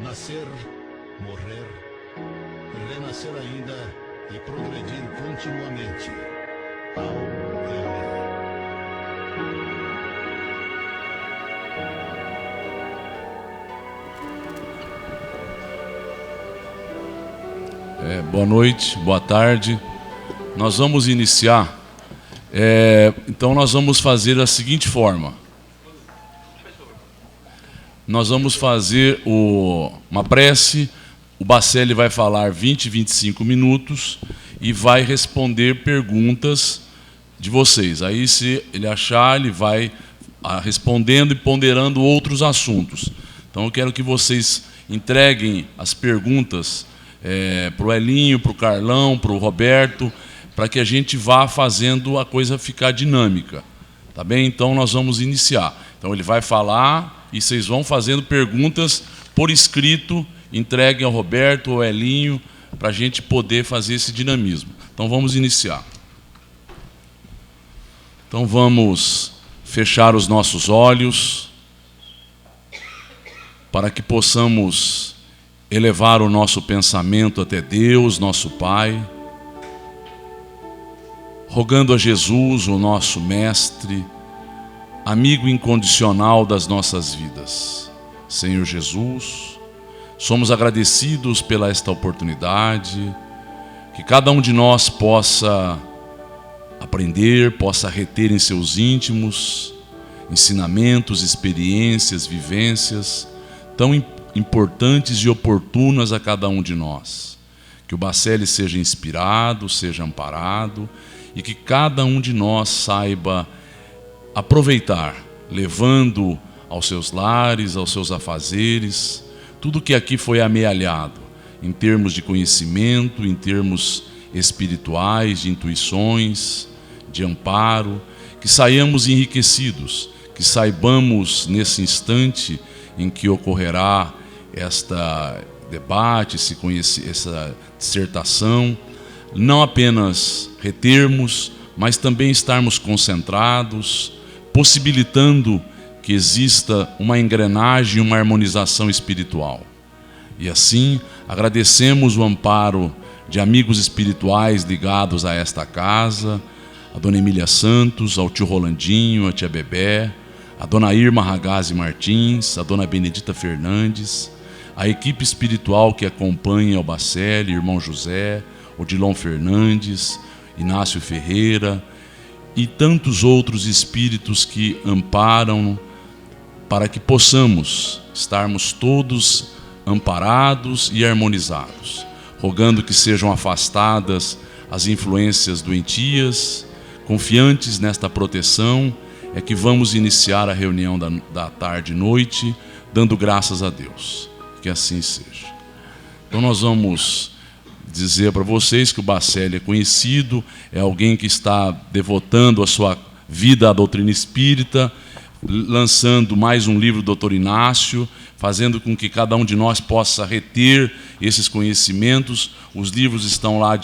nascer, morrer, renascer ainda e progredir continuamente ao viver. Boa noite, boa tarde. Nós vamos iniciar. Então nós vamos fazer da seguinte forma. Nós vamos fazer uma prece. O Bacelli vai falar 20, 25 minutos e vai responder perguntas de vocês. Aí, se ele achar, ele vai respondendo e ponderando outros assuntos. Então eu quero que vocês entreguem as perguntas para o Elinho, para o Carlão, para o Roberto, para que a gente vá fazendo a coisa ficar dinâmica. Tá bem? Então nós vamos iniciar. Então ele vai falar e vocês vão fazendo perguntas por escrito, entreguem ao Roberto ou ao Elinho, para a gente poder fazer esse dinamismo. Então vamos iniciar. Então vamos fechar os nossos olhos para que possamos elevar o nosso pensamento até Deus, nosso Pai, rogando a Jesus, o nosso Mestre, amigo incondicional das nossas vidas. Senhor Jesus, somos agradecidos pela esta oportunidade, que cada um de nós possa aprender, possa reter em seus íntimos ensinamentos, experiências, vivências tão importantes e oportunas a cada um de nós. Que o Bacelli seja inspirado, seja amparado e que cada um de nós saiba aproveitar, levando aos seus lares, aos seus afazeres, tudo que aqui foi amealhado, em termos de conhecimento, em termos espirituais, de intuições, de amparo, que saiamos enriquecidos, que saibamos nesse instante em que ocorrerá esta debate, essa dissertação, não apenas retermos, mas também estarmos concentrados, possibilitando que exista uma engrenagem, uma harmonização espiritual. E assim, agradecemos o amparo de amigos espirituais ligados a esta casa, a Dona Emília Santos, ao tio Rolandinho, a tia Bebé, a Dona Irma Ragazzi Martins, a Dona Benedita Fernandes, a equipe espiritual que acompanha o Bacelli, irmão José, Odilon Fernandes, Inácio Ferreira e tantos outros espíritos que amparam para que possamos estarmos todos amparados e harmonizados, rogando que sejam afastadas as influências doentias, confiantes nesta proteção, é que vamos iniciar a reunião da tarde e noite, dando graças a Deus. Que assim seja. Então nós vamos dizer para vocês que o Bacelli é conhecido, é alguém que está devotando a sua vida à doutrina espírita, lançando mais um livro do Dr. Inácio, fazendo com que cada um de nós possa reter esses conhecimentos. Os livros estão lá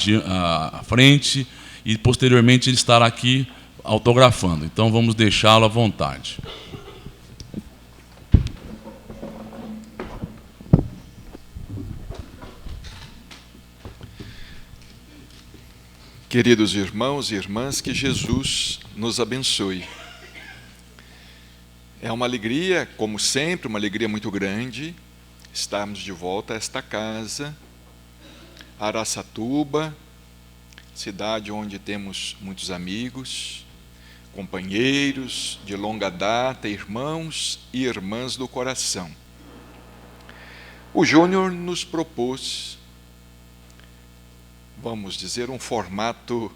à frente e posteriormente ele estará aqui autografando. Então vamos deixá-lo à vontade. Queridos irmãos e irmãs, que Jesus nos abençoe. É uma alegria, como sempre, uma alegria muito grande, estarmos de volta a esta casa, Araçatuba, cidade onde temos muitos amigos, companheiros de longa data, irmãos e irmãs do coração. O Júnior nos propôs, vamos dizer, um formato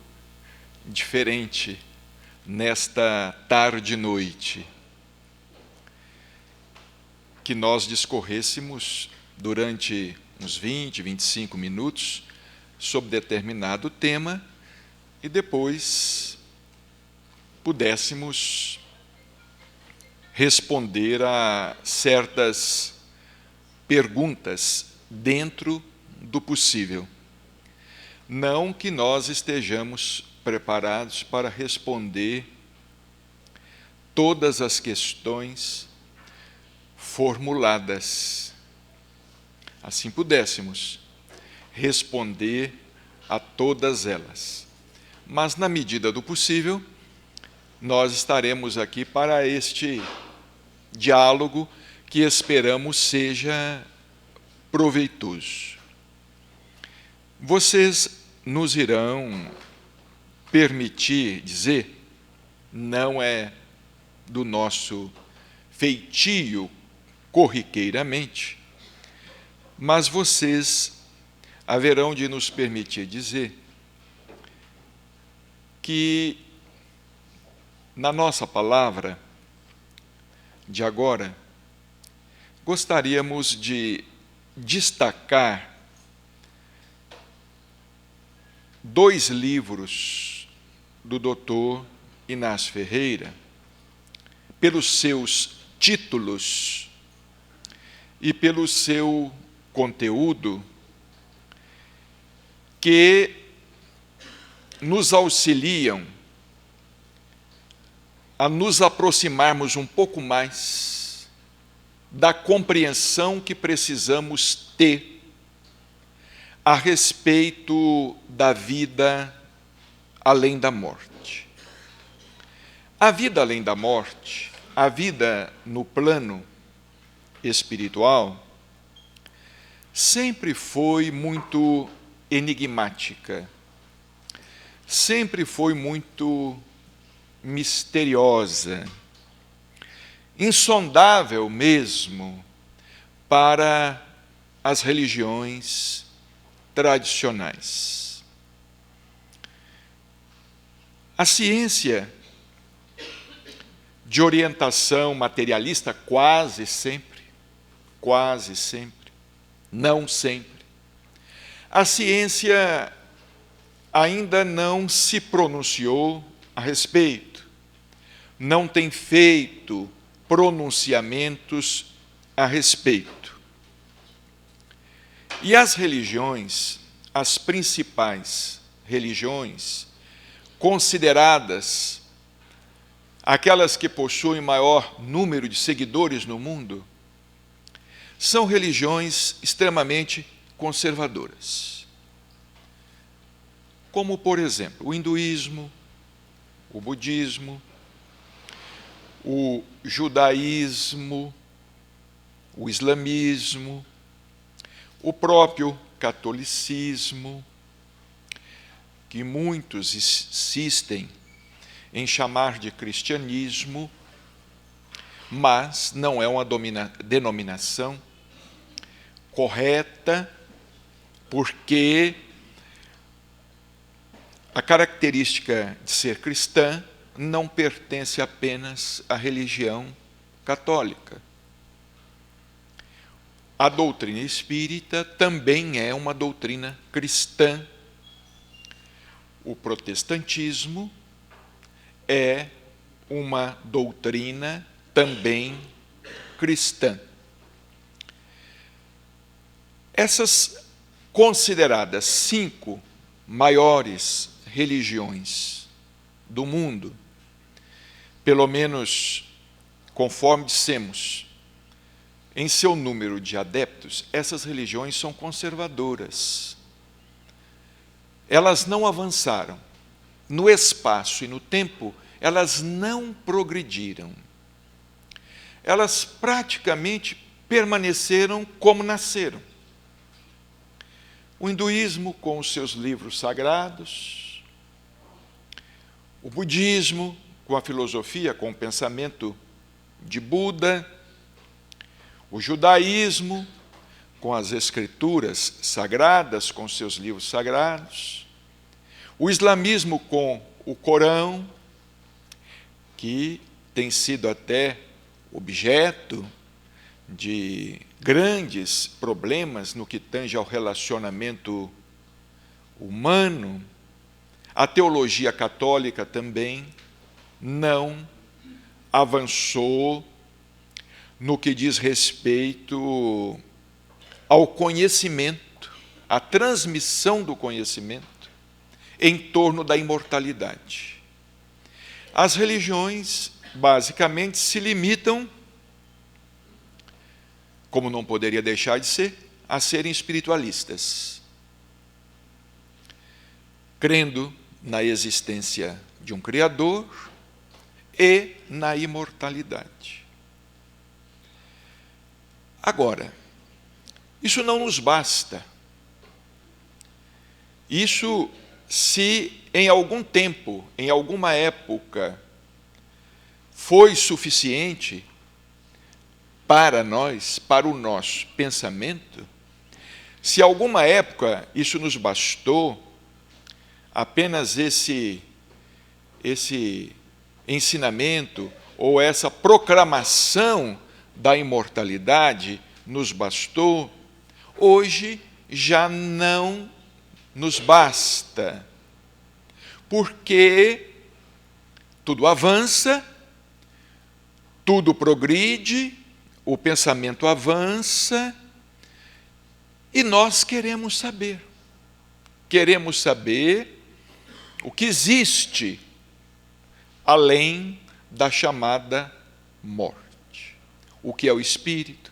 diferente nesta tarde e noite, que nós discorrêssemos durante uns 20, 25 minutos sobre determinado tema e depois pudéssemos responder a certas perguntas dentro do possível. Não que nós estejamos preparados para responder todas as questões formuladas, assim pudéssemos responder a todas elas. Mas, na medida do possível, nós estaremos aqui para este diálogo que esperamos seja proveitoso. Vocês nos irão permitir dizer, não é do nosso feitio corriqueiramente, mas vocês haverão de nos permitir dizer que na nossa palavra de agora gostaríamos de destacar 2 livros do Dr. Inácio Ferreira, pelos seus títulos e pelo seu conteúdo, que nos auxiliam a nos aproximarmos um pouco mais da compreensão que precisamos ter a respeito da vida além da morte. A vida além da morte, a vida no plano espiritual, sempre foi muito enigmática, sempre foi muito misteriosa, insondável mesmo para as religiões tradicionais. A ciência de orientação materialista quase sempre, não sempre, a ciência ainda não se pronunciou a respeito, não tem feito pronunciamentos a respeito. E as religiões, as principais religiões, consideradas aquelas que possuem maior número de seguidores no mundo, são religiões extremamente conservadoras. Como, por exemplo, o hinduísmo, o budismo, o judaísmo, o islamismo, o próprio catolicismo, que muitos insistem em chamar de cristianismo, mas não é uma denominação correta, porque a característica de ser cristã não pertence apenas à religião católica. A doutrina espírita também é uma doutrina cristã. O protestantismo é uma doutrina também cristã. Essas consideradas 5 maiores religiões do mundo, pelo menos conforme dissemos, em seu número de adeptos, essas religiões são conservadoras. Elas não avançaram. No espaço e no tempo, elas não progrediram. Elas praticamente permaneceram como nasceram. O hinduísmo com os seus livros sagrados, o budismo com a filosofia, com o pensamento de Buda, o judaísmo com as escrituras sagradas, com seus livros sagrados, o islamismo com o Corão, que tem sido até objeto de grandes problemas no que tange ao relacionamento humano. A teologia católica também não avançou no que diz respeito ao conhecimento, à transmissão do conhecimento em torno da imortalidade. As religiões, basicamente, se limitam, como não poderia deixar de ser, a serem espiritualistas, crendo na existência de um Criador e na imortalidade. Agora, isso não nos basta. Isso, se em algum tempo, em alguma época, foi suficiente para nós, para o nosso pensamento, se alguma época isso nos bastou, apenas esse ensinamento ou essa proclamação da imortalidade nos bastou, hoje já não nos basta, porque tudo avança, tudo progride, o pensamento avança, e nós queremos saber o que existe além da chamada morte. O que é o espírito?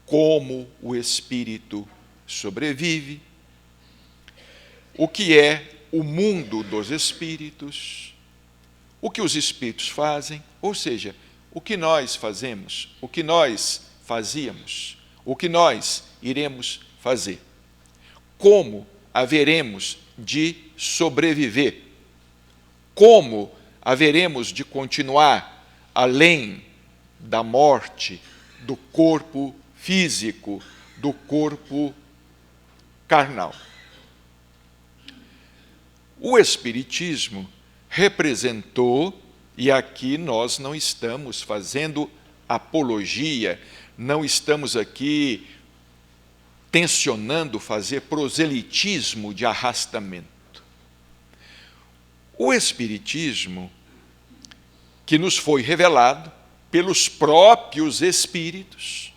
Como o espírito sobrevive? O que é o mundo dos espíritos? O que os espíritos fazem? Ou seja, o que nós fazemos, o que nós fazíamos, o que nós iremos fazer? Como haveremos de sobreviver? Como haveremos de continuar além da morte do corpo físico, do corpo carnal? O Espiritismo representou, e aqui nós não estamos fazendo apologia, não estamos aqui tensionando fazer proselitismo de arrastamento. O Espiritismo, que nos foi revelado pelos próprios Espíritos,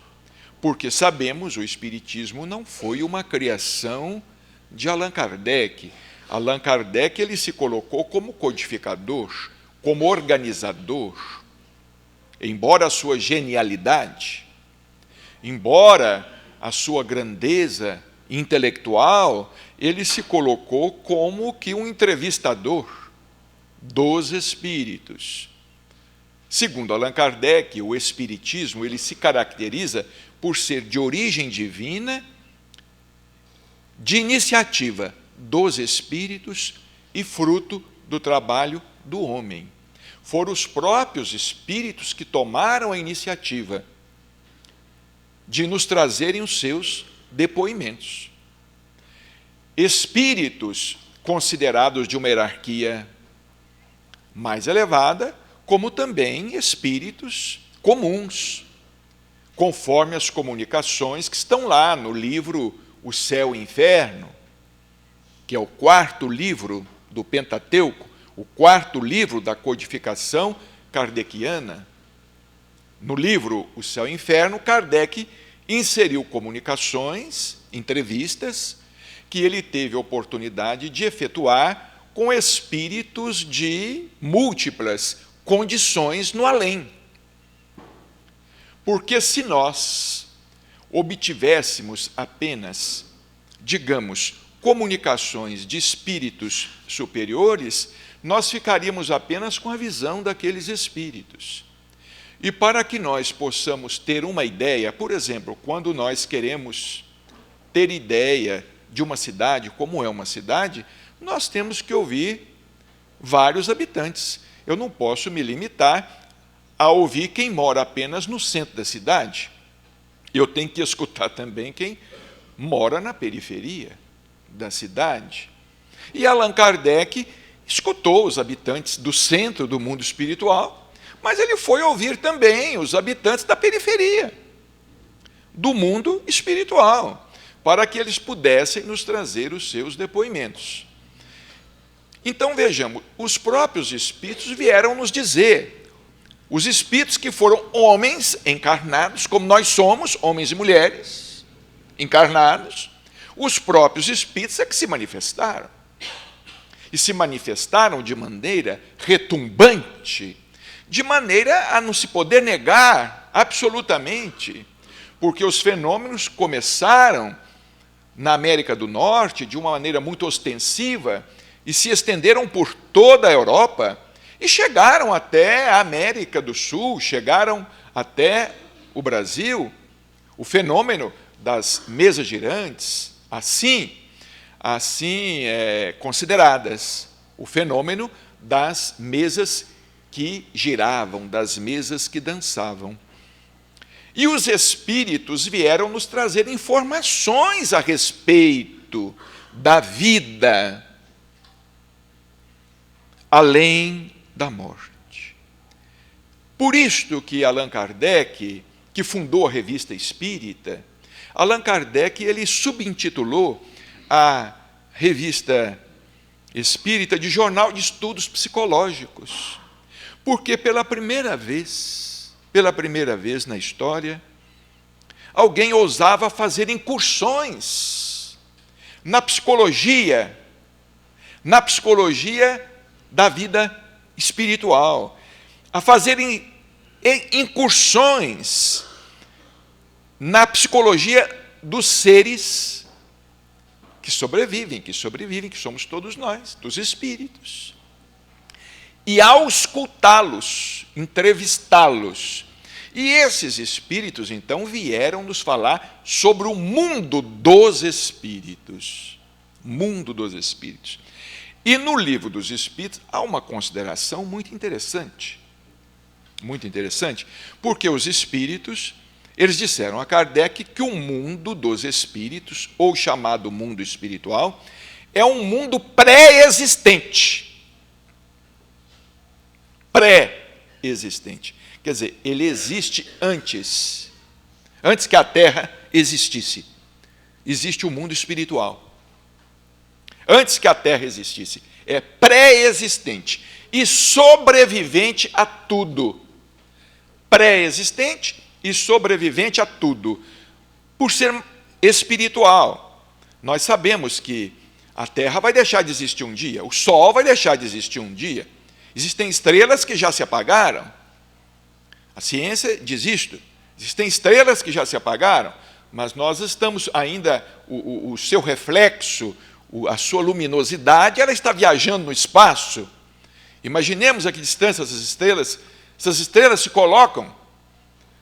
porque sabemos, o Espiritismo não foi uma criação de Allan Kardec. Allan Kardec ele se colocou como codificador, como organizador, embora a sua genialidade, embora a sua grandeza intelectual, ele se colocou como que um entrevistador dos espíritos. Segundo Allan Kardec, o espiritismo ele se caracteriza por ser de origem divina, de iniciativa dos espíritos e fruto do trabalho do homem. Foram os próprios espíritos que tomaram a iniciativa de nos trazerem os seus depoimentos. Espíritos considerados de uma hierarquia mais elevada, como também espíritos comuns, conforme as comunicações que estão lá no livro O Céu e o Inferno, que é o quarto livro do Pentateuco, o quarto livro da codificação kardeciana. No livro O Céu e o Inferno, Kardec inseriu comunicações, entrevistas, que ele teve a oportunidade de efetuar com espíritos de múltiplas condições no além. Porque se nós obtivéssemos apenas, digamos, comunicações de espíritos superiores, nós ficaríamos apenas com a visão daqueles espíritos. E para que nós possamos ter uma ideia, por exemplo, quando nós queremos ter ideia de uma cidade, como é uma cidade, nós temos que ouvir vários habitantes. Eu não posso me limitar a ouvir quem mora apenas no centro da cidade. Eu tenho que escutar também quem mora na periferia da cidade. E Allan Kardec escutou os habitantes do centro do mundo espiritual, mas ele foi ouvir também os habitantes da periferia do mundo espiritual, para que eles pudessem nos trazer os seus depoimentos. Então vejamos, os próprios espíritos vieram nos dizer, os espíritos que foram homens encarnados, como nós somos, homens e mulheres encarnados, os próprios espíritos é que se manifestaram. E se manifestaram de maneira retumbante, de maneira a não se poder negar absolutamente, porque os fenômenos começaram na América do Norte de uma maneira muito ostensiva e se estenderam por toda a Europa e chegaram até a América do Sul, chegaram até o Brasil. O fenômeno das mesas girantes, assim consideradas, o fenômeno das mesas que giravam, das mesas que dançavam. E os espíritos vieram nos trazer informações a respeito da vida além da morte. Por isto que Allan Kardec, que fundou a Revista Espírita, Allan Kardec ele subintitulou a Revista Espírita de Jornal de Estudos Psicológicos, porque pela primeira vez na história, alguém ousava fazer incursões na psicologia da vida espiritual, a fazer incursões na psicologia dos seres que sobrevivem, que somos todos nós, dos espíritos. E auscultá-los, entrevistá-los. E esses espíritos, então, vieram nos falar sobre o mundo dos espíritos. Mundo dos espíritos. E no Livro dos Espíritos há uma consideração muito interessante, porque os espíritos, eles disseram a Kardec que o mundo dos espíritos, ou chamado mundo espiritual, é um mundo pré-existente. Pré-existente. Quer dizer, ele existe antes que a Terra existisse. Existe o mundo espiritual. Antes que a Terra existisse. É pré-existente e sobrevivente a tudo. Pré-existente e sobrevivente a tudo. Por ser espiritual. Nós sabemos que a Terra vai deixar de existir um dia, o Sol vai deixar de existir um dia. Existem estrelas que já se apagaram. A ciência diz isto. Existem estrelas que já se apagaram, mas nós estamos ainda, o seu reflexo, a sua luminosidade, ela está viajando no espaço. Imaginemos a que distância essas estrelas se colocam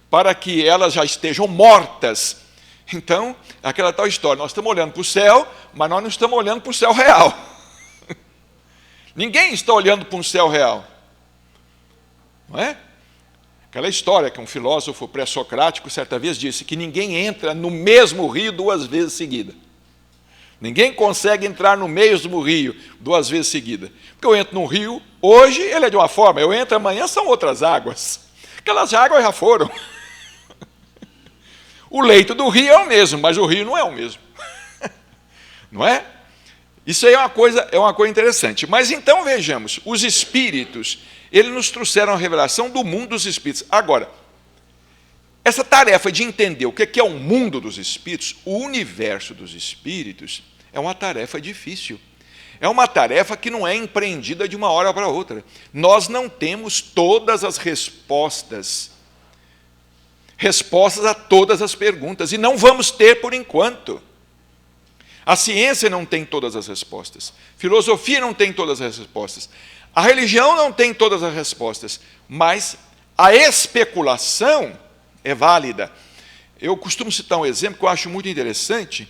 para que elas já estejam mortas. Então, aquela tal história, nós estamos olhando para o céu, mas nós não estamos olhando para o céu real. Ninguém está olhando para um céu real. Não é? Aquela história que um filósofo pré-socrático certa vez disse que ninguém entra no mesmo rio 2 vezes seguida. Ninguém consegue entrar no mesmo rio 2 vezes seguida. Porque eu entro num rio, hoje ele é de uma forma, eu entro amanhã, são outras águas. Aquelas águas já foram. O leito do rio é o mesmo, mas o rio não é o mesmo. Não é? Isso aí é uma coisa interessante. Mas então vejamos, os espíritos, eles nos trouxeram a revelação do mundo dos espíritos. Agora, essa tarefa de entender o que é o mundo dos espíritos, o universo dos espíritos, é uma tarefa difícil. É uma tarefa que não é empreendida de uma hora para outra. Nós não temos todas as respostas a todas as perguntas, e não vamos ter por enquanto. A ciência não tem todas as respostas. Filosofia não tem todas as respostas. A religião não tem todas as respostas. Mas a especulação é válida. Eu costumo citar um exemplo que eu acho muito interessante.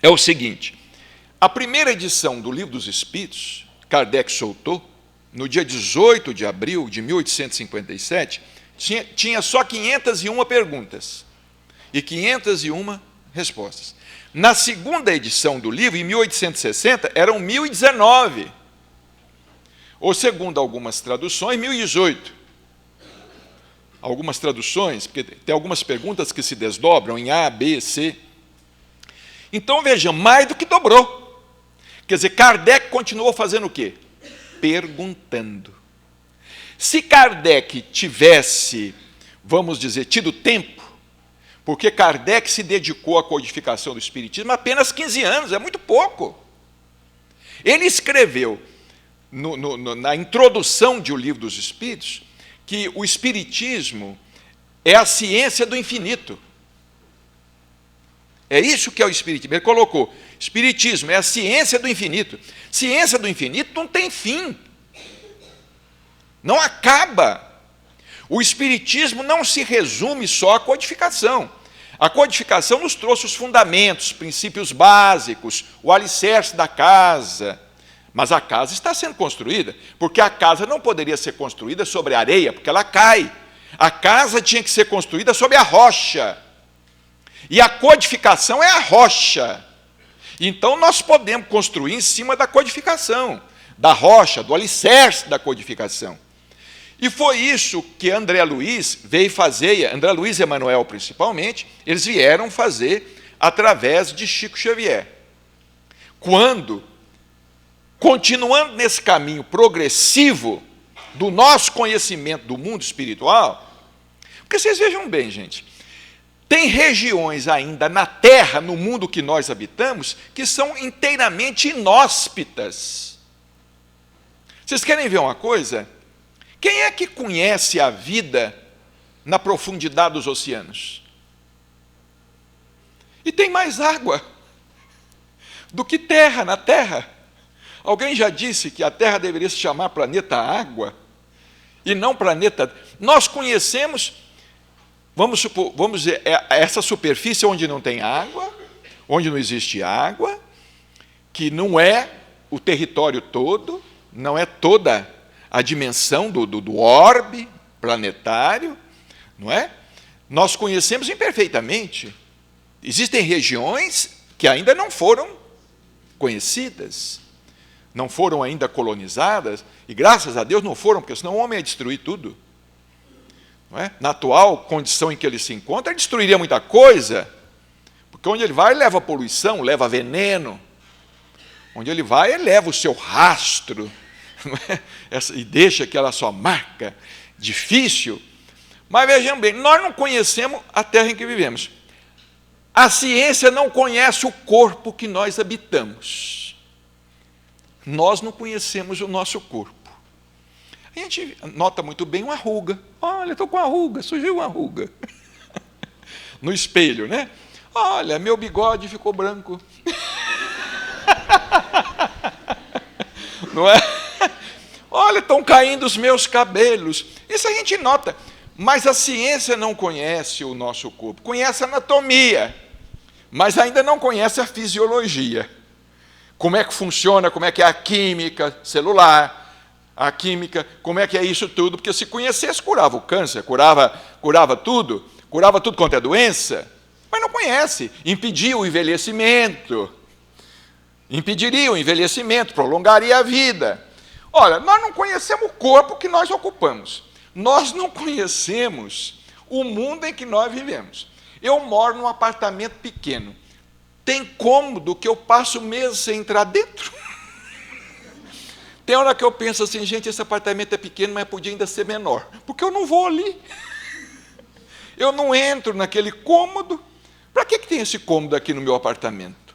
É o seguinte. A primeira edição do Livro dos Espíritos, Kardec soltou, no dia 18 de abril de 1857, tinha só 501 perguntas e 501 respostas. Na segunda edição do livro, em 1860, eram 1019. Ou, segundo algumas traduções, 1018. Algumas traduções, porque tem algumas perguntas que se desdobram em A, B, C. Então, vejam, mais do que dobrou. Quer dizer, Kardec continuou fazendo o quê? Perguntando. Se Kardec tivesse, vamos dizer, tido tempo, porque Kardec se dedicou à codificação do Espiritismo apenas 15 anos, é muito pouco. Ele escreveu, na introdução de O Livro dos Espíritos, que o Espiritismo é a ciência do infinito. É isso que é o Espiritismo. Ele colocou, Espiritismo é a ciência do infinito. Ciência do infinito não tem fim. Não acaba. O Espiritismo não se resume só à codificação. A codificação nos trouxe os fundamentos, princípios básicos, o alicerce da casa. Mas a casa está sendo construída, porque a casa não poderia ser construída sobre areia, porque ela cai. A casa tinha que ser construída sobre a rocha. E a codificação é a rocha. Então nós podemos construir em cima da codificação, da rocha, do alicerce da codificação. E foi isso que André Luiz veio fazer, André Luiz e Emmanuel principalmente, eles vieram fazer através de Chico Xavier. Quando, continuando nesse caminho progressivo do nosso conhecimento do mundo espiritual, porque vocês vejam bem, gente, tem regiões ainda na Terra, no mundo que nós habitamos, que são inteiramente inóspitas. Vocês querem ver uma coisa? Quem é que conhece a vida na profundidade dos oceanos? E tem mais água do que terra na Terra. Alguém já disse que a Terra deveria se chamar planeta Água e não planeta... Nós conhecemos, vamos dizer, essa superfície onde não tem água, onde não existe água, que não é o território todo, não é toda a dimensão do orbe planetário, não é? Nós conhecemos imperfeitamente. Existem regiões que ainda não foram conhecidas, não foram ainda colonizadas, e graças a Deus não foram, porque senão o homem ia destruir tudo. Não é? Na atual condição em que ele se encontra, ele destruiria muita coisa, porque onde ele vai, ele leva poluição, leva veneno. Onde ele vai, ele leva o seu rastro, e deixa aquela sua marca difícil. Mas vejam bem, nós não conhecemos a terra em que vivemos. A ciência não conhece o corpo que nós habitamos. Nós não conhecemos o nosso corpo. A gente nota muito bem uma ruga. Olha, estou com uma ruga, surgiu uma ruga. No espelho, né? Olha, meu bigode ficou branco. Não é? Olha, estão caindo os meus cabelos. Isso a gente nota. Mas a ciência não conhece o nosso corpo. Conhece a anatomia, mas ainda não conhece a fisiologia. Como é que funciona, como é que é a química celular, a química, como é que é isso tudo. Porque se conhecesse, curava o câncer, curava tudo quanto é doença. Mas não conhece. Impedia o envelhecimento. Impediria o envelhecimento, prolongaria a vida. Olha, nós não conhecemos o corpo que nós ocupamos. Nós não conhecemos o mundo em que nós vivemos. Eu moro num apartamento pequeno. Tem cômodo que eu passo meses sem entrar dentro. Tem hora que eu penso assim, gente, esse apartamento é pequeno, mas podia ainda ser menor. Porque eu não vou ali. Eu não entro naquele cômodo. Para que tem esse cômodo aqui no meu apartamento?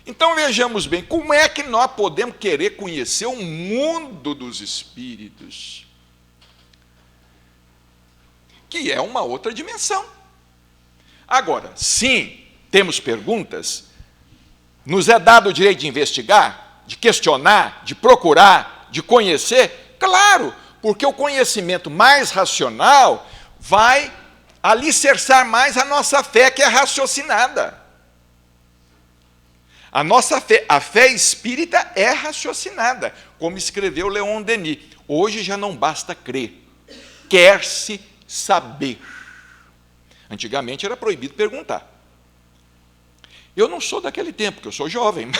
Então vejamos bem, como é que nós podemos querer conhecer o mundo dos espíritos? Que é uma outra dimensão. Agora, sim, temos perguntas, nos é dado o direito de investigar, de questionar, de procurar, de conhecer? Claro, porque o conhecimento mais racional vai alicerçar mais a nossa fé, que é raciocinada. A nossa fé, a fé espírita é raciocinada, como escreveu Leon Denis. Hoje já não basta crer, quer-se saber. Antigamente era proibido perguntar. Eu não sou daquele tempo, porque eu sou jovem,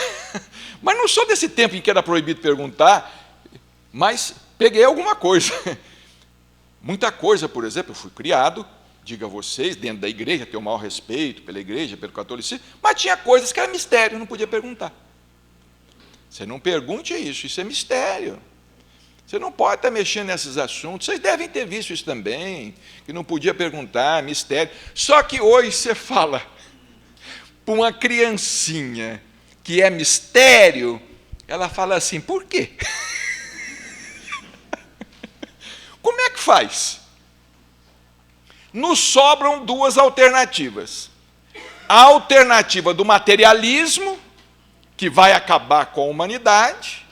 mas não sou desse tempo em que era proibido perguntar, mas peguei alguma coisa. Muita coisa, por exemplo, eu fui criado, digo a vocês, dentro da igreja, tenho o maior respeito pela igreja, pelo catolicismo, mas tinha coisas que era mistério, não podia perguntar. Você não pergunte isso é mistério. Você não pode estar mexendo nesses assuntos. Vocês devem ter visto isso também, que não podia perguntar, mistério. Só que hoje você fala para uma criancinha que é mistério, ela fala assim, por quê? Como é que faz? Nos sobram duas alternativas. a alternativa do materialismo, que vai acabar com a humanidade,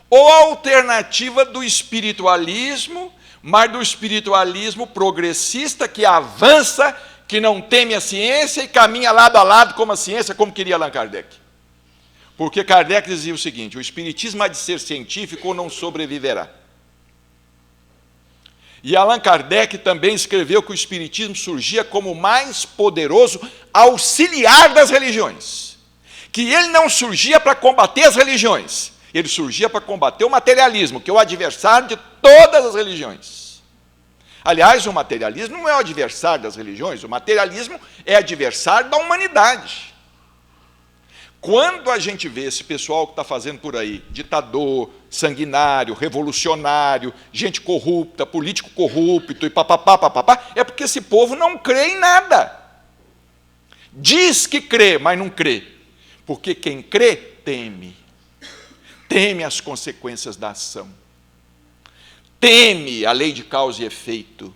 ou a alternativa do espiritualismo, mas do espiritualismo progressista, que avança, que não teme a ciência e caminha lado a lado como a ciência, como queria Allan Kardec. Porque Kardec dizia o seguinte: o espiritismo há de ser científico ou não sobreviverá. E Allan Kardec também escreveu que o espiritismo surgia como o mais poderoso auxiliar das religiões. Que ele não surgia para combater as religiões, ele surgia para combater o materialismo, que é o adversário de todas as religiões. Aliás, o materialismo não é o adversário das religiões, o materialismo é adversário da humanidade. Quando a gente vê esse pessoal que está fazendo por aí, ditador, sanguinário, revolucionário, gente corrupta, político corrupto e papapá, é porque esse povo não crê em nada. Diz que crê, mas não crê. Porque quem crê, teme. Teme as consequências da ação. Teme a lei de causa e efeito.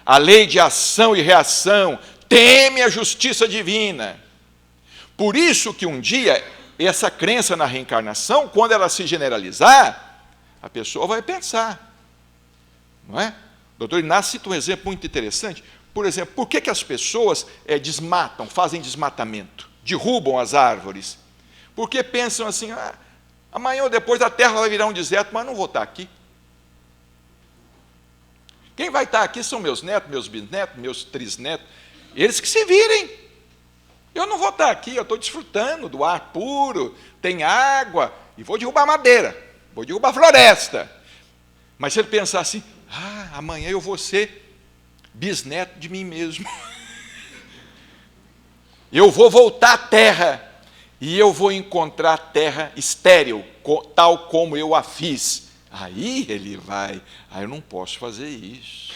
A lei de ação e reação. Teme a justiça divina. Por isso que um dia, essa crença na reencarnação, quando ela se generalizar, a pessoa vai pensar. Não é? O doutor Inácio cita um exemplo muito interessante. Por exemplo, por que as pessoas desmatam, fazem desmatamento, derrubam as árvores? Porque pensam assim, amanhã ou depois a terra vai virar um deserto, mas não vou estar aqui. Quem vai estar aqui são meus netos, meus bisnetos, meus trisnetos. Eles que se virem. Eu não vou estar aqui, eu estou desfrutando do ar puro, tem água, e vou derrubar madeira, vou derrubar floresta. Mas se ele pensar assim, amanhã eu vou ser bisneto de mim mesmo. Eu vou voltar à terra, e eu vou encontrar a terra estéril, tal como eu a fiz. Aí ele vai, eu não posso fazer isso.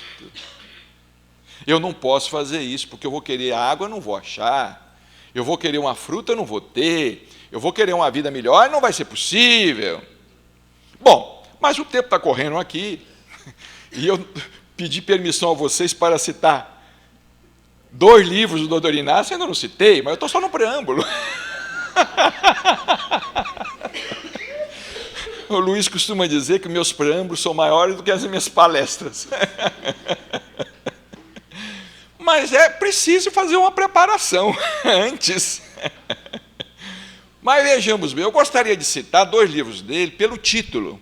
Eu não posso fazer isso, porque eu vou querer água, não vou achar. Eu vou querer uma fruta, não vou ter. Eu vou querer uma vida melhor, não vai ser possível. Bom, mas o tempo está correndo aqui, e eu pedi permissão a vocês para citar 2 livros do doutor Inácio, ainda não citei, mas eu estou só no preâmbulo. O Luiz costuma dizer que meus preâmbulos são maiores do que as minhas palestras. Mas é preciso fazer uma preparação antes. Mas vejamos bem, eu gostaria de citar 2 livros dele pelo título.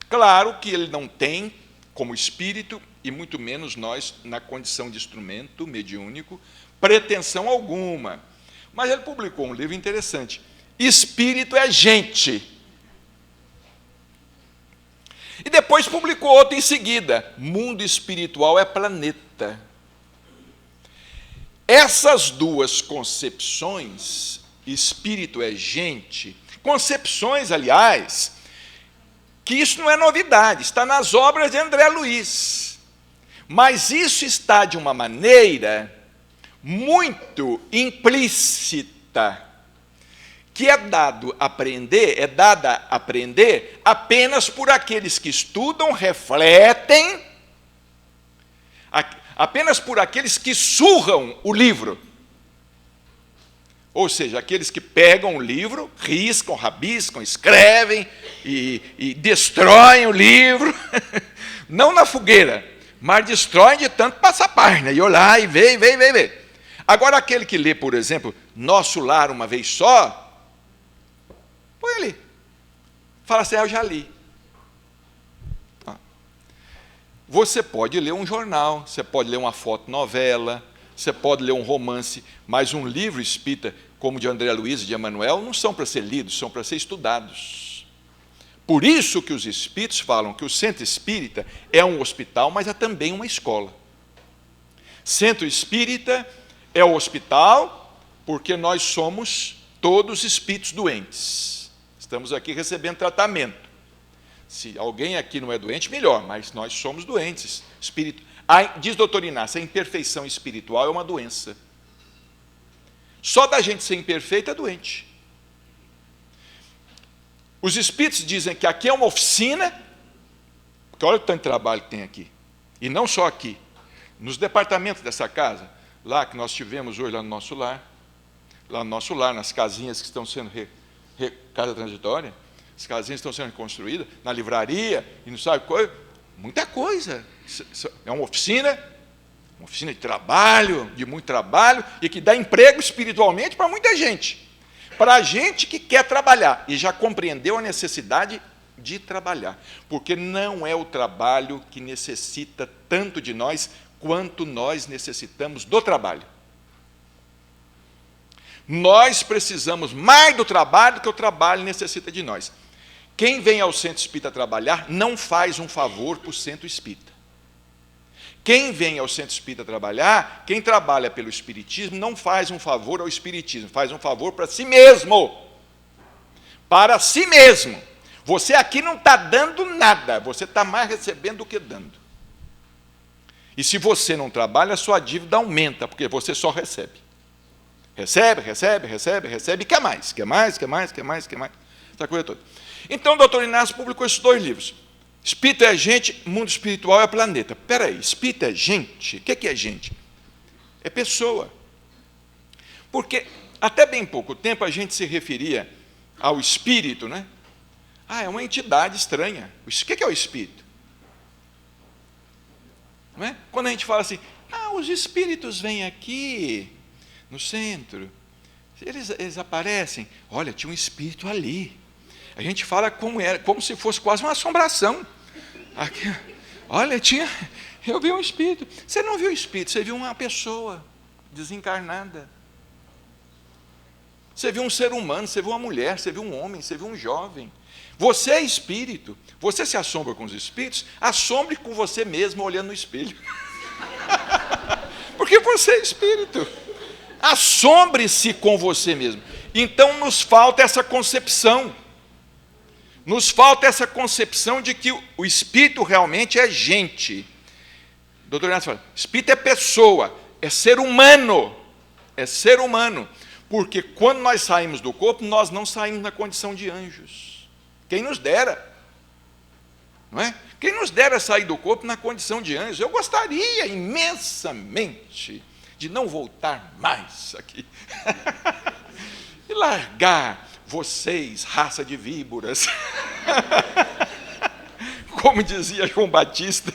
Claro que ele não tem, como espírito, e muito menos nós, na condição de instrumento mediúnico, pretensão alguma. Mas ele publicou um livro interessante. Espírito é gente. E depois publicou outro em seguida. Mundo espiritual é planeta. Essas 2 concepções, espírito é gente, concepções, aliás, que isso não é novidade, está nas obras de André Luiz. Mas isso está de uma maneira muito implícita, que é dada a aprender apenas por aqueles que estudam, refletem, apenas por aqueles que surram o livro. Ou seja, aqueles que pegam o livro, riscam, rabiscam, escrevem e destroem o livro, não na fogueira, mas destroem de tanto passar página, e olhar, e ver. Agora, aquele que lê, por exemplo, Nosso Lar uma vez só, põe ali. Fala assim, eu já li. Você pode ler um jornal, você pode ler uma fotonovela, você pode ler um romance, mas um livro espírita, como de André Luiz e de Emmanuel, não são para ser lidos, são para ser estudados. Por isso que os espíritos falam que o centro espírita é um hospital, mas é também uma escola. Centro espírita é o hospital, porque nós somos todos espíritos doentes. Estamos aqui recebendo tratamento. Se alguém aqui não é doente, melhor, mas nós somos doentes. Diz doutor Inácio, a imperfeição espiritual é uma doença. Só da gente ser imperfeito é doente. Os espíritos dizem que aqui é uma oficina, porque olha o tanto de trabalho que tem aqui. E não só aqui. Nos departamentos dessa casa, lá que nós tivemos hoje lá no nosso lar, nas casinhas que estão sendo casa transitória, as casinhas estão sendo reconstruídas, na livraria, e não sabe coisa, muita coisa. É uma oficina de trabalho, de muito trabalho, e que dá emprego espiritualmente para muita gente. Para a gente que quer trabalhar e já compreendeu a necessidade de trabalhar, porque não é o trabalho que necessita tanto de nós quanto nós necessitamos do trabalho. Nós precisamos mais do trabalho do que o trabalho necessita de nós. Quem vem ao centro espírita trabalhar não faz um favor para o centro espírita. Quem vem ao centro espírita trabalhar, quem trabalha pelo espiritismo, não faz um favor ao espiritismo, faz um favor para si mesmo. Para si mesmo. Você aqui não está dando nada, você está mais recebendo do que dando. E se você não trabalha, a sua dívida aumenta, porque você só recebe. Recebe, e quer mais. Essa coisa toda. Então, o Dr. Inácio publicou esses 2 livros. Espírito é gente, mundo espiritual é planeta. Espera aí, espírito é gente? O que é gente? É pessoa. Porque até bem pouco tempo a gente se referia ao espírito, né? É uma entidade estranha. O que é o espírito? Não é? Quando a gente fala assim, os espíritos vêm aqui no centro, eles aparecem, olha, tinha um espírito ali. A gente fala como se fosse quase uma assombração. Aqui, olha, eu vi um espírito. Você não viu o espírito, você viu uma pessoa desencarnada. Você viu um ser humano, você viu uma mulher, você viu um homem, você viu um jovem. Você é espírito. Você se assombra com os espíritos, assombre com você mesmo olhando no espelho. Porque você é espírito. Assombre-se com você mesmo. Então nos falta essa concepção. Nos falta essa concepção de que o espírito realmente é gente. O doutor Inácio fala, espírito é pessoa, é ser humano. É ser humano. Porque quando nós saímos do corpo, nós não saímos na condição de anjos. Quem nos dera. Não é? Quem nos dera sair do corpo na condição de anjos. Eu gostaria imensamente de não voltar mais aqui. E largar vocês, raça de víboras. Como dizia João Batista,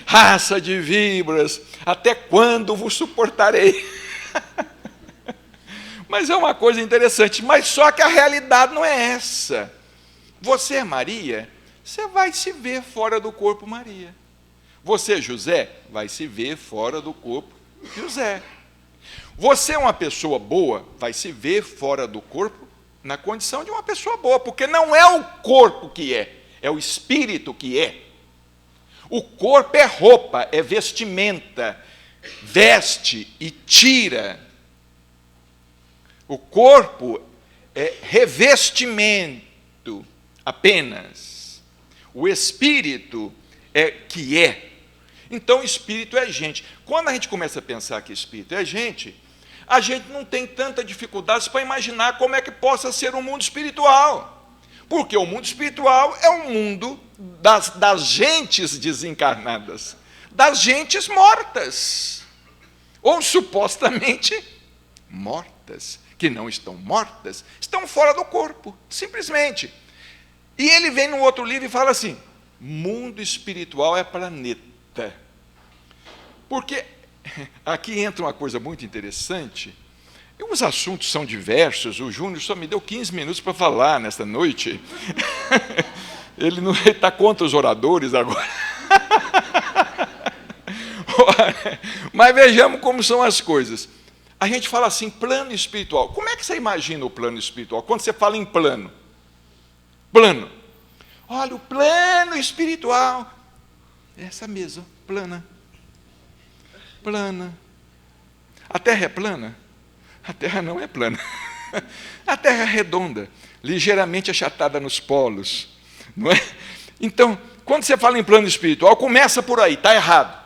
raça de víboras, até quando vos suportarei? Mas é uma coisa interessante, mas só que a realidade não é essa. Você é Maria, você vai se ver fora do corpo Maria. Você é José, vai se ver fora do corpo José. Você é uma pessoa boa, vai se ver fora do corpo na condição de uma pessoa boa, porque não é o corpo que é o espírito que é. O corpo é roupa, é vestimenta, veste e tira. O corpo é revestimento apenas. O espírito é que é. Então, espírito é gente. Quando a gente começa a pensar que espírito é gente, a gente não tem tanta dificuldade para imaginar como é que possa ser um mundo espiritual. Porque o mundo espiritual é um mundo das gentes desencarnadas, das gentes mortas, ou supostamente mortas, que não estão mortas, estão fora do corpo, simplesmente. E ele vem no outro livro e fala assim, mundo espiritual é planeta. Porque aqui entra uma coisa muito interessante, e os assuntos são diversos, o Júnior só me deu 15 minutos para falar nesta noite. Ele não está contra os oradores agora. Mas vejamos como são as coisas. A gente fala assim, plano espiritual. Como é que você imagina o plano espiritual? Quando você fala em plano. Plano. Olha, o plano espiritual. Essa mesa, plana. Plana. A Terra é plana? A Terra não é plana. A Terra é redonda, ligeiramente achatada nos polos. Não é? Então, quando você fala em plano espiritual, começa por aí, está errado.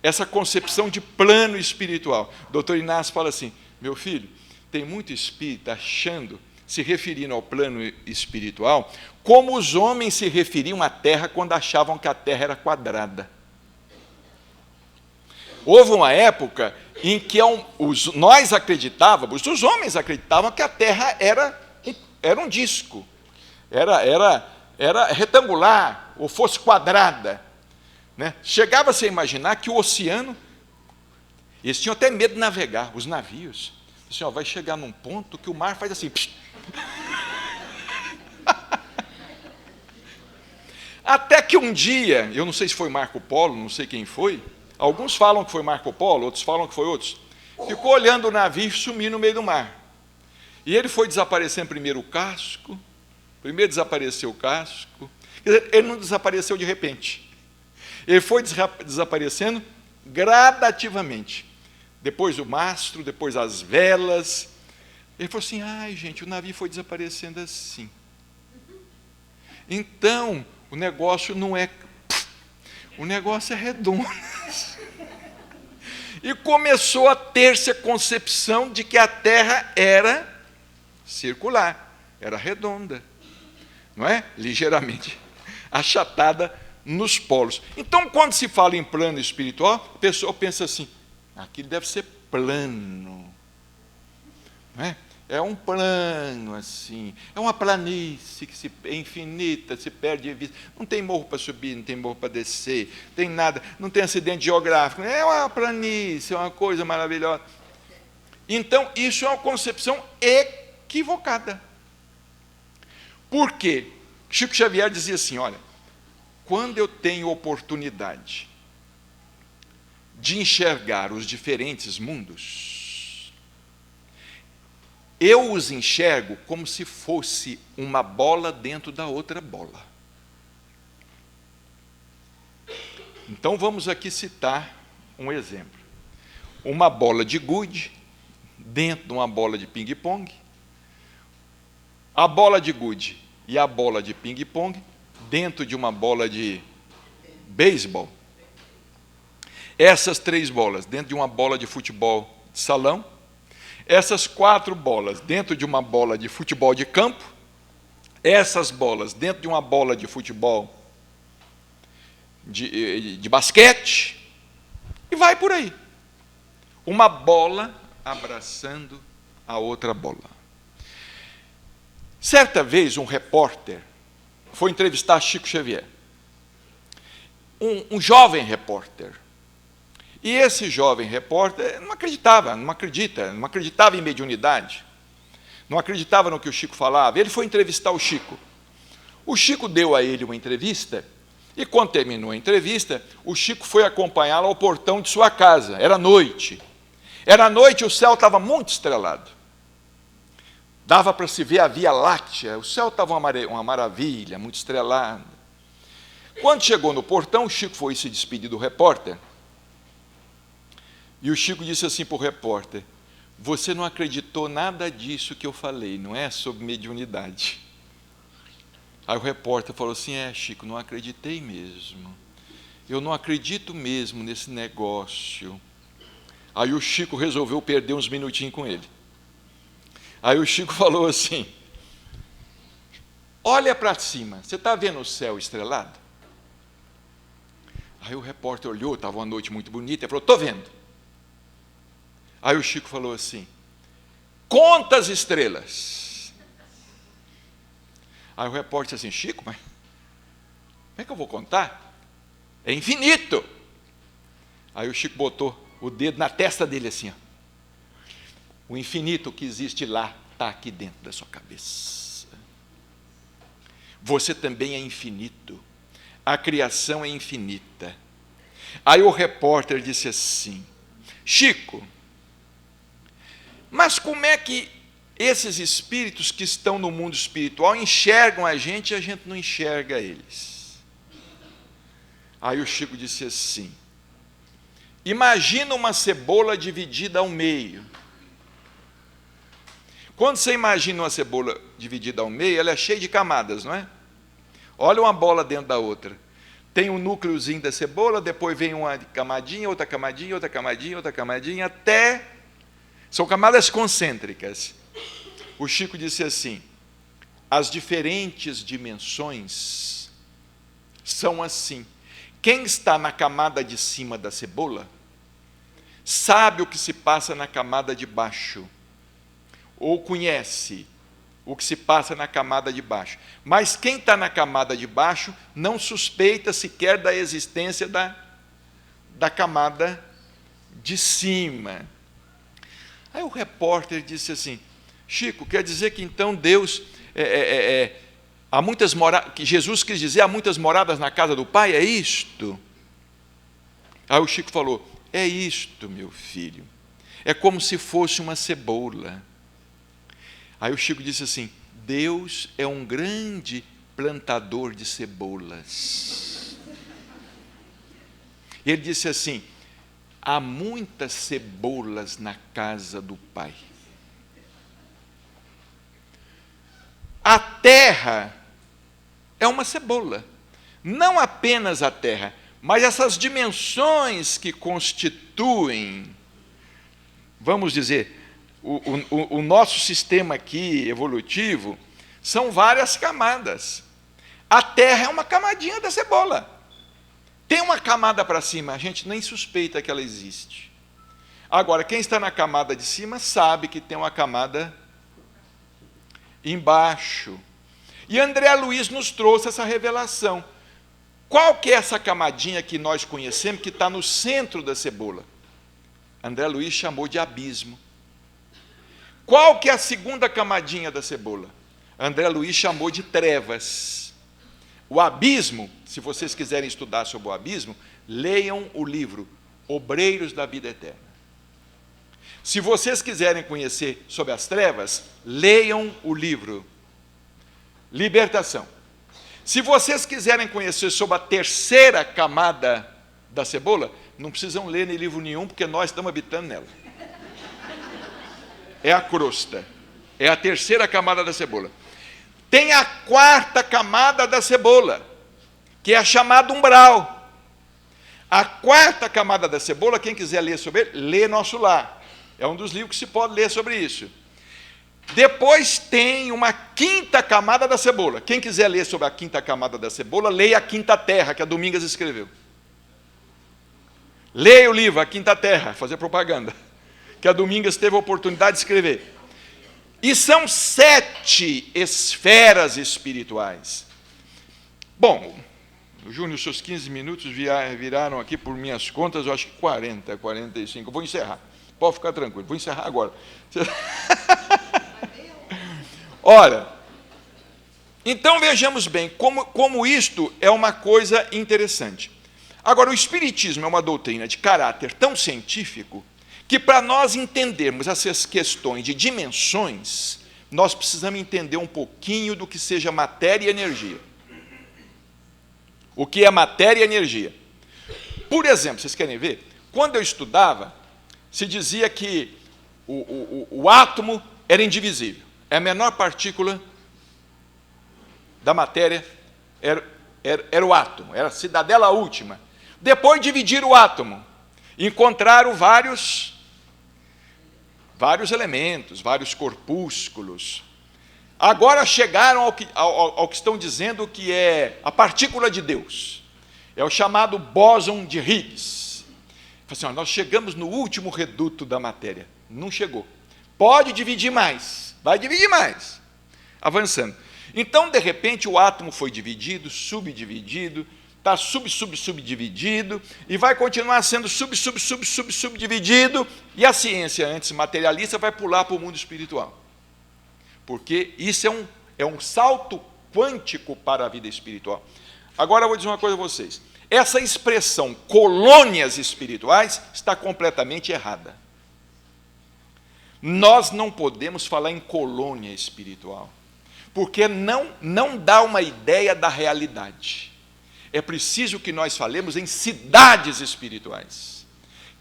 Essa concepção de plano espiritual. O doutor Inácio fala assim, meu filho, tem muito espírita achando, se referindo ao plano espiritual, como os homens se referiam à Terra quando achavam que a Terra era quadrada. Houve uma época em que nós acreditávamos, os homens acreditavam que a Terra era um disco, era retangular, ou fosse quadrada. Né? Chegava-se a imaginar que o oceano, eles tinham até medo de navegar, os navios. Assim, vai chegar num ponto que o mar faz assim. Até que um dia, eu não sei se foi Marco Polo, não sei quem foi, alguns falam que foi Marco Polo, outros falam que foi outros, ficou olhando o navio e sumiu no meio do mar. E ele foi desaparecendo primeiro o casco, primeiro desapareceu o casco, quer dizer, ele não desapareceu de repente. Ele foi desaparecendo gradativamente. Depois o mastro, depois as velas. Ele falou assim, ai gente, o navio foi desaparecendo assim. Então, o negócio não é... O negócio é redondo. E começou a ter-se a concepção de que a Terra era circular, era redonda. Não é? Ligeiramente achatada nos polos. Então, quando se fala em plano espiritual, a pessoa pensa assim, aquilo deve ser plano. Não é? É um plano assim, é uma planície que é infinita, se perde de vista. Não tem morro para subir, não tem morro para descer, tem nada, não tem acidente geográfico. É uma planície, é uma coisa maravilhosa. Então, isso é uma concepção equivocada. Por quê? Chico Xavier dizia assim, olha, quando eu tenho oportunidade de enxergar os diferentes mundos, eu os enxergo como se fosse uma bola dentro da outra bola. Então vamos aqui citar um exemplo. Uma bola de gude dentro de uma bola de ping-pong. A bola de gude e a bola de ping-pong dentro de uma bola de beisebol. Essas 3 bolas dentro de uma bola de futebol de salão. Essas 4 bolas dentro de uma bola de futebol de campo. Essas bolas dentro de uma bola de futebol de basquete. E vai por aí. Uma bola abraçando a outra bola. Certa vez, um repórter foi entrevistar Chico Xavier. Um jovem repórter. E esse jovem repórter não acreditava em mediunidade, não acreditava no que o Chico falava. Ele foi entrevistar o Chico. O Chico deu a ele uma entrevista, e quando terminou a entrevista, o Chico foi acompanhá-lo ao portão de sua casa. Era noite. Era noite e o céu estava muito estrelado. Dava para se ver a Via Láctea, o céu estava uma maravilha, muito estrelado. Quando chegou no portão, o Chico foi se despedir do repórter. E o Chico disse assim para o repórter, você não acreditou nada disso que eu falei, não é? Sobre mediunidade. Aí o repórter falou assim, Chico, não acreditei mesmo. Eu não acredito mesmo nesse negócio. Aí o Chico resolveu perder uns minutinhos com ele. Aí o Chico falou assim, olha para cima, você está vendo o céu estrelado? Aí o repórter olhou, estava uma noite muito bonita, e falou, estou vendo. Aí o Chico falou assim, conta as estrelas. Aí o repórter disse assim, Chico, mas como é que eu vou contar? É infinito. Aí o Chico botou o dedo na testa dele assim, ó. O infinito que existe lá está aqui dentro da sua cabeça. Você também é infinito. A criação é infinita. Aí o repórter disse assim, Chico, mas como é que esses espíritos que estão no mundo espiritual enxergam a gente e a gente não enxerga eles? Aí o Chico disse assim, imagina uma cebola dividida ao meio. Quando você imagina uma cebola dividida ao meio, ela é cheia de camadas, não é? Olha uma bola dentro da outra. Tem um núcleozinho da cebola, depois vem uma camadinha, outra camadinha, outra camadinha, outra camadinha, até... São camadas concêntricas. O Chico disse assim, as diferentes dimensões são assim. Quem está na camada de cima da cebola sabe o que se passa na camada de baixo, ou conhece o que se passa na camada de baixo. Mas quem está na camada de baixo não suspeita sequer da existência da camada de cima. Aí o repórter disse assim: Chico, quer dizer que então Deus há muitas que Jesus quis dizer há muitas moradas na casa do Pai? É isto? Aí o Chico falou: é isto, meu filho. É como se fosse uma cebola. Aí o Chico disse assim: Deus é um grande plantador de cebolas. E ele disse assim: há muitas cebolas na casa do Pai. A terra é uma cebola. Não apenas a terra, mas essas dimensões que constituem, vamos dizer, o nosso sistema aqui evolutivo, são várias camadas. A terra é uma camadinha da cebola. Tem uma camada para cima, a gente nem suspeita que ela existe. Agora, quem está na camada de cima sabe que tem uma camada embaixo. E André Luiz nos trouxe essa revelação. Qual que é essa camadinha que nós conhecemos, que está no centro da cebola? André Luiz chamou de abismo. Qual que é a segunda camadinha da cebola? André Luiz chamou de trevas. O abismo, se vocês quiserem estudar sobre o abismo, leiam o livro Obreiros da Vida Eterna. Se vocês quiserem conhecer sobre as trevas, leiam o livro Libertação. Se vocês quiserem conhecer sobre a terceira camada da cebola, não precisam ler em livro nenhum, porque nós estamos habitando nela. É a crosta, é a terceira camada da cebola. Tem a quarta camada da cebola, que é a chamada umbral. A quarta camada da cebola, quem quiser ler sobre ele, lê Nosso Lar. É um dos livros que se pode ler sobre isso. Depois tem uma quinta camada da cebola. Quem quiser ler sobre a quinta camada da cebola, leia a Quinta Terra, que a Domingas escreveu. Leia o livro A Quinta Terra, fazer propaganda, que a Domingas teve a oportunidade de escrever. E são 7 esferas espirituais. Bom, Júnior, seus 15 minutos viraram aqui, por minhas contas, eu acho que 40, 45. Eu vou encerrar. Pode ficar tranquilo, vou encerrar agora. Olha, então vejamos bem como isto é uma coisa interessante. Agora, o Espiritismo é uma doutrina de caráter tão científico que, para nós entendermos essas questões de dimensões, nós precisamos entender um pouquinho do que seja matéria e energia. O que é matéria e energia? Por exemplo, vocês querem ver? Quando eu estudava, se dizia que o átomo era indivisível. É a menor partícula da matéria, era o átomo, era a cidadela última. Depois dividiram o átomo, encontraram vários elementos, vários corpúsculos. Agora chegaram ao que estão dizendo que é a partícula de Deus. É o chamado bóson de Higgs. Assim, nós chegamos no último reduto da matéria. Não chegou. Pode dividir mais. Vai dividir mais. Avançando. Então, de repente, o átomo foi dividido, subdividido, está subdividido, e vai continuar sendo subdividido, e a ciência antes materialista vai pular para o mundo espiritual. Porque isso é um salto quântico para a vida espiritual. Agora eu vou dizer uma coisa a vocês. Essa expressão colônias espirituais está completamente errada. Nós não podemos falar em colônia espiritual, porque não dá uma ideia da realidade. É preciso que nós falemos em cidades espirituais,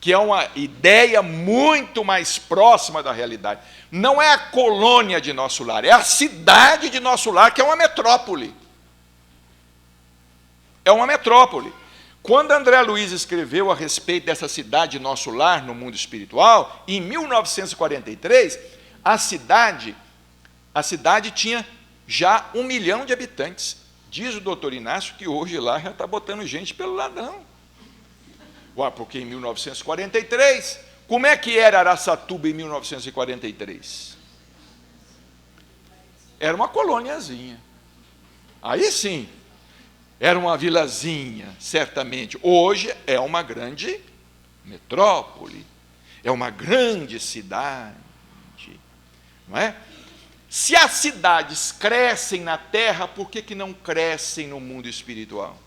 que é uma ideia muito mais próxima da realidade. Não é a colônia de Nosso Lar, é a cidade de Nosso Lar, que é uma metrópole. É uma metrópole. Quando André Luiz escreveu a respeito dessa cidade de Nosso Lar no mundo espiritual, em 1943, a cidade tinha já 1 milhão de habitantes. Diz o doutor Inácio que hoje lá já está botando gente pelo ladrão. Porque em 1943, Como é que era Araçatuba em 1943? Era uma colôniazinha. Aí sim, era uma vilazinha, certamente. Hoje é uma grande metrópole, é uma grande cidade, não é? Se as cidades crescem na terra, por que não crescem no mundo espiritual?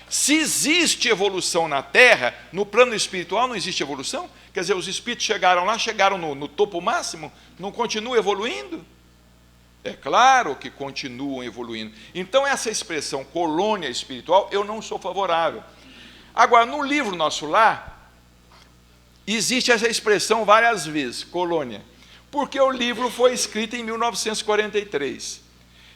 Se existe evolução na terra, no plano espiritual não existe evolução? Quer dizer, os espíritos chegaram lá, chegaram no topo máximo, não continuam evoluindo? É claro que continuam evoluindo. Então, essa expressão colônia espiritual, eu não sou favorável. Agora, no livro Nosso Lar, existe essa expressão várias vezes, colônia, porque o livro foi escrito em 1943.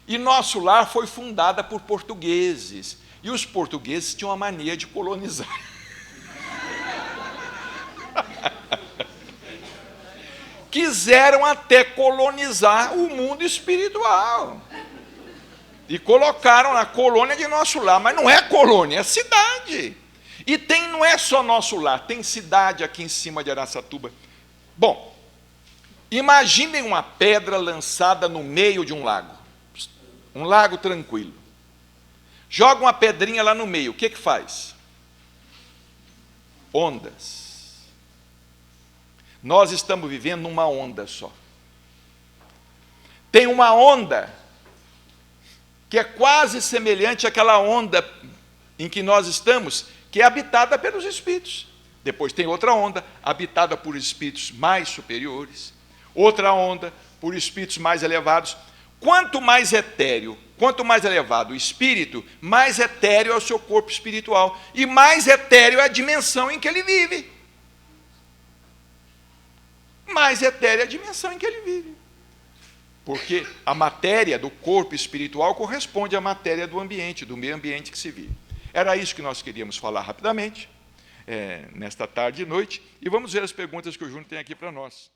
E Nosso Lar foi fundada por portugueses. E os portugueses tinham a mania de colonizar. Quiseram até colonizar o mundo espiritual. E colocaram na colônia de Nosso Lar. Mas não é colônia, é cidade. E não é só Nosso Lar, tem cidade aqui em cima de Araçatuba. Bom, imaginem uma pedra lançada no meio de um lago. Um lago tranquilo. Joga uma pedrinha lá no meio, o que faz? Ondas. Nós estamos vivendo numa onda só. Tem uma onda que é quase semelhante àquela onda em que nós estamos, que é habitada pelos espíritos. Depois tem outra onda, habitada por espíritos mais superiores. Outra onda, por espíritos mais elevados. Quanto mais etéreo, quanto mais elevado o espírito, mais etéreo é o seu corpo espiritual. E mais etéreo é a dimensão em que ele vive. Mais etérea é a dimensão em que ele vive. Porque a matéria do corpo espiritual corresponde à matéria do ambiente, do meio ambiente que se vive. Era isso que nós queríamos falar rapidamente, nesta tarde e noite, e vamos ver as perguntas que o Júnior tem aqui para nós.